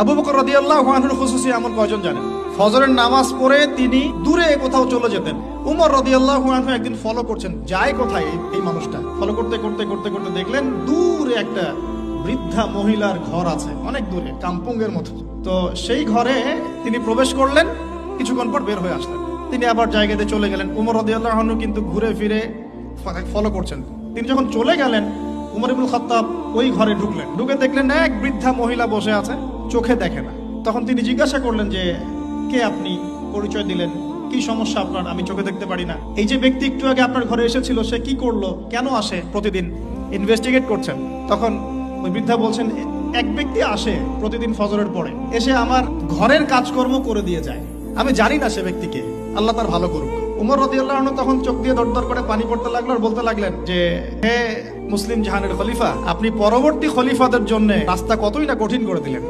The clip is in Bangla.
আবু বকর রাদিয়াল্লাহু আনহুর খুসুসি আমল কয়জন জানেন? ফজরের নামাজ পড়ে তিনি দূরে কোথাও চলে যেতেন। উমর রাদিয়াল্লাহু আনহু একদিন ফলো করছেন, যায় কোথায় এই মানুষটা। ফলো করতে করতে করতে করতে দেখলেন দূরে একটা বৃদ্ধা মহিলার ঘর আছে, অনেক দূরে, কাম্পুঙ্গের মতো। তো সেই ঘরে তিনি প্রবেশ করলেন, কিছুক্ষণ পর বের হয়ে আসলেন। তিনি আবার জায়গাতে চলে গেলেন। উমর রাদিয়াল্লাহু আনহু কিন্তু ঘুরে ফিরে ফলো করছেন। তিনি যখন চলে গেলেন, উমর ইবনুল খাত্তাব ওই ঘরে ঢুকলেন। ঢুকে দেখলেন এক বৃদ্ধা মহিলা বসে আছে, চোখে দেখে না। তখন তিনি জিজ্ঞাসা করলেন যে, কে আপনি? পরিচয় দিলেন। কি সমস্যা আপনার? আমি চোখে দেখতে পারি না। এই যে ব্যক্তি একটু আগে আপনার ঘরে এসেছিল, সে কি করলো, কেন আসে প্রতিদিন? ইনভেস্টিগেট করছেন। তখন ওই বৃদ্ধা বলছেন, এক ব্যক্তি আসে প্রতিদিন ফজরের পরে, এসে আমার ঘরের কাজকর্ম করে দিয়ে যায়। আমি জানি না সে ব্যক্তিকে, আল্লাহ তার ভালো করুক। উমর রাদিয়াল্লাহু আনহু তখন চোখ দিয়ে দরদর করে পানি পড়তে লাগলো আর বলতে লাগলেন যে, হে মুসলিম জাহানের খলিফা, আপনি পরবর্তী খলিফাদের জন্য রাস্তা কতই না কঠিন করে দিলেন।